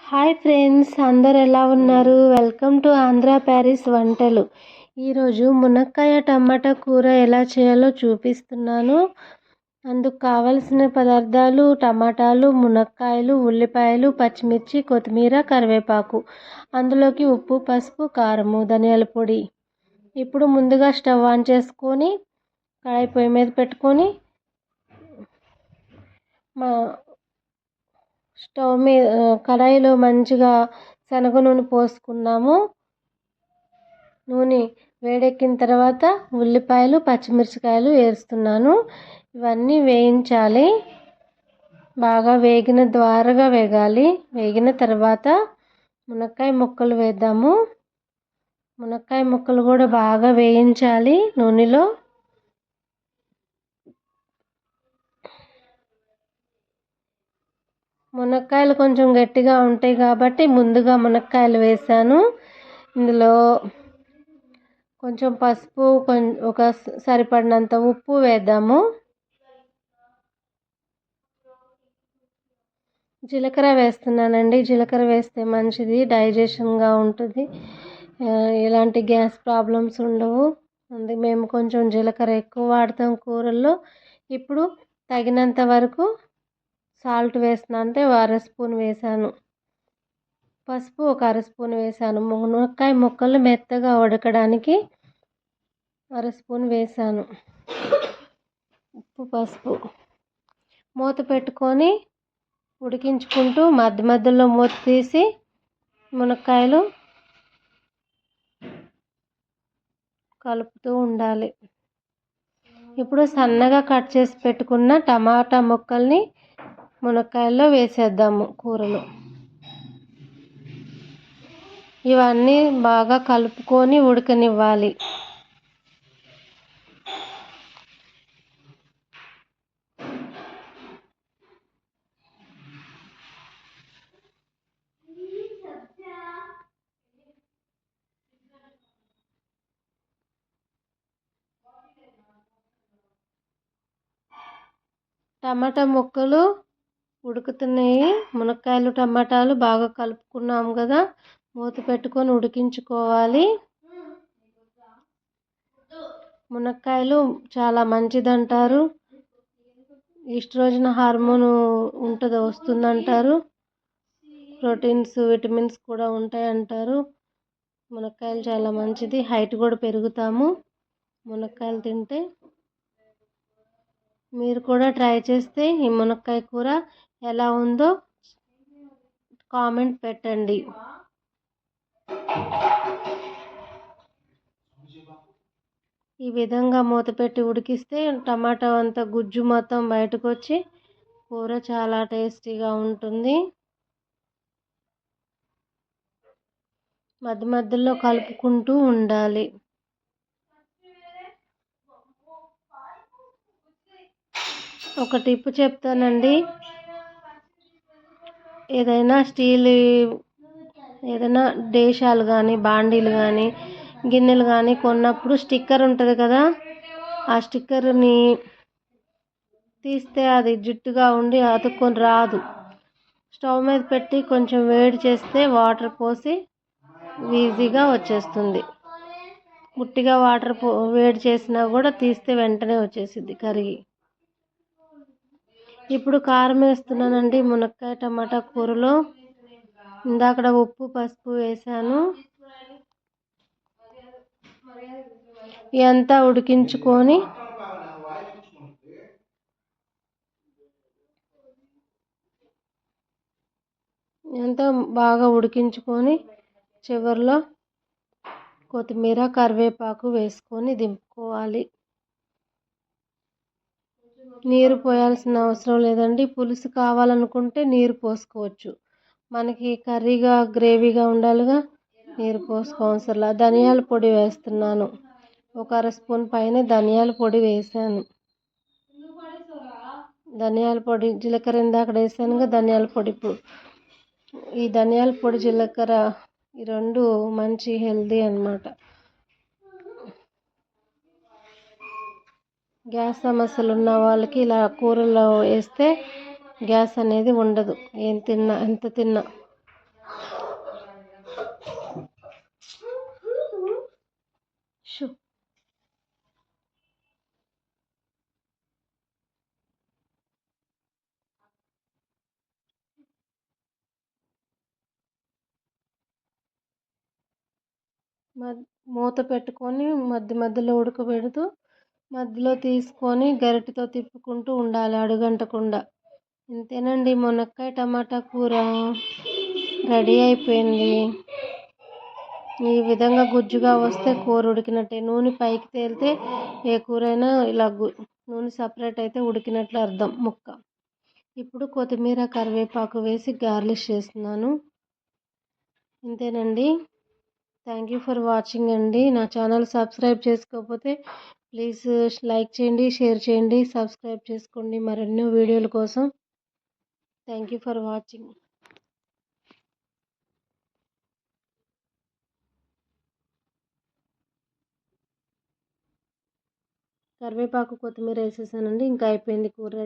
Hi friends, అందరు ఎలా ఉన్నారు? వెల్కమ్ టు ఆంధ్ర ప్యారిస్ వంటలు. ఈరోజు మునక్కాయ టమాటా కూర ఎలా చేయాలో చూపిస్తున్నాను. అందుకు కావలసిన పదార్థాలు: టమాటాలు, మునక్కాయలు, ఉల్లిపాయలు, పచ్చిమిర్చి, కొత్తిమీర, కరివేపాకు. అందులోకి ఉప్పు, పసుపు, కారము, ధనియాల పొడి. ఇప్పుడు ముందుగా స్టవ్ ఆన్ చేసుకొని కడాయి పొయ్యి మీద పెట్టుకొని స్టవ్ మీద కడాయిలో మంచిగా శనగ నూనె పోసుకున్నాము. నూనె వేడెక్కిన తర్వాత ఉల్లిపాయలు, పచ్చిమిరపకాయలు వేస్తున్నాను. ఇవన్నీ వేయించాలి. బాగా ద్వారగా వేగాలి. వేగిన తర్వాత మునక్కాయ ముక్కలు వేద్దాము. మునక్కాయ ముక్కలు కూడా బాగా వేయించాలి నూనెలో. మునక్కాయలు కొంచెం గట్టిగా ఉంటాయి కాబట్టి ముందుగా మునక్కాయలు వేసాను. ఇందులో కొంచెం పసుపు, ఒక సరిపడినంత ఉప్పు వేద్దాము. జీలకర్ర వేస్తున్నానండి. జీలకర్ర వేస్తే మంచిది, డైజెషన్గా ఉంటుంది, ఎలాంటి గ్యాస్ ప్రాబ్లమ్స్ ఉండవు. అందుకే మేము కొంచెం జీలకర్ర ఎక్కువ వాడతాం కూరల్లో. ఇప్పుడు తగినంత వరకు సాల్ట్ వేస్తున్నాను, అంటే 1/2 స్పూన్ వేసాను. పసుపు 1/2 స్పూన్ వేసాను. మునక్కాయ ముక్కలు మెత్తగా ఉడకడానికి 1/2 స్పూన్ వేసాను. ఉప్పు, పసుపు. మూత పెట్టుకొని ఉడికించుకుంటూ మధ్య మధ్యలో మూత తీసి మునక్కాయలు కలుపుతూ ఉండాలి. ఇప్పుడు సన్నగా కట్ చేసి పెట్టుకున్న టమాటా ముక్కల్ని మునక్కాయల్లో వేసేద్దాము కూరలో. ఇవన్నీ బాగా కలుపుకొని ఉడకనివ్వాలి. టమాటా ముక్కలు ఉడుకుతున్నాయి. మునక్కాయలు, టమాటాలు బాగా కలుపుకున్నాము కదా. మూత పెట్టుకొని ఉడికించుకోవాలి. మునక్కాయలు చాలా మంచిదంటారు. ఈస్ట్రోజన్ హార్మోన్ వస్తుందంటారు. ప్రోటీన్స్, విటమిన్స్ కూడా ఉంటాయి అంటారు. మునక్కాయలు చాలా మంచిది. హైట్ కూడా పెరుగుతాము మునక్కాయలు తింటే. మీరు కూడా ట్రై చేస్తే ఈ మునక్కాయ కూర ఎలా ఉందో కామెంట్ పెట్టండి. ఈ విధంగా మూత పెట్టి ఉడికిస్తే టమాటా అంతా గుజ్జు మొత్తం బయటకు వచ్చి కూర చాలా టేస్టీగా ఉంటుంది. మధ్య మధ్యలో కలుపుకుంటూ ఉండాలి. ఒక టిప్ చెప్తానండి. ఏదైనా డేషాలు కానీ, బాండీలు కానీ, గిన్నెలు కానీ కొన్నప్పుడు స్టిక్కర్ ఉంటుంది కదా, ఆ స్టిక్కర్ని తీస్తే అది జిడ్డుగా ఉండి అతుక్కొని రాదు. స్టవ్ మీద పెట్టి కొంచెం వేడి చేస్తే వాటర్ పోసి ఈజీగా వచ్చేస్తుంది. ఉట్టిగా వాటర్ వేడి చేసినా కూడా తీస్తే వెంటనే వచ్చేసిద్ది కరిగి. ఇప్పుడు కారం వేస్తున్నానండి మునక్కాయ టమాటా కూరలో. ఇందాక ఉప్పు, పసుపు వేసాను. ఇదంతా ఉడికించుకొని బాగా ఉడికించుకొని చివరిలో కొత్తిమీర, కరివేపాకు వేసుకొని దింపుకోవాలి. నీరు పోయాల్సిన అవసరం లేదండి. పులుసు కావాలనుకుంటే నీరు పోసుకోవచ్చు. మనకి కర్రీగా, గ్రేవీగా ఉండాలిగా, నీరు పోసుకోవసరం. ధనియాల పొడి వేస్తున్నాను. 1/2 స్పూన్ పైన ధనియాల పొడి వేసాను. ధనియాల పొడి, జీలకర్ర ఇందాక వేసానుగా, ధనియాల పొడి. ఈ ధనియాల పొడి, జీలకర్ర ఈ రెండు మంచి హెల్దీ అన్నమాట. గ్యాస్ సమస్యలు ఉన్న వాళ్ళకి ఇలా కూరలో వేస్తే గ్యాస్ అనేది ఉండదు. ఎంత తిన్నా. మూత పెట్టుకొని మధ్యలో ఉడకబెడుతూ మధ్యలో తీసుకొని గరిటెతో తిప్పుకుంటూ ఉండాలి అడుగంటకుండా. ఇంతేనండి, మునక్కాయ టమాటా కూర రెడీ అయిపోయింది. ఈ విధంగా గుజ్జుగా వస్తే కూర ఉడికినట్టే. నూనె పైకి తేలితే ఏ కూరైనా ఇలా నూనె సపరేట్ అయితే ఉడికినట్లు అర్థం ముక్క. ఇప్పుడు కొత్తిమీర కరివేపాకు వేసి గార్నిష్ చేస్తున్నాను. ఇంతేనండి. థ్యాంక్ యూ ఫర్ వాచింగ్ అండి. నా ఛానల్ సబ్స్క్రైబ్ చేసుకోకపోతే ప్లీజ్ లైక్ చేయండి, షేర్ చేయండి, సబ్స్క్రైబ్ చేసుకోండి మరెన్నో వీడియోల కోసం. Thank you for watching. కరివేపాకు కొత్తిమీర వేసేసానండి. ఇంకా అయిపోయింది కూర.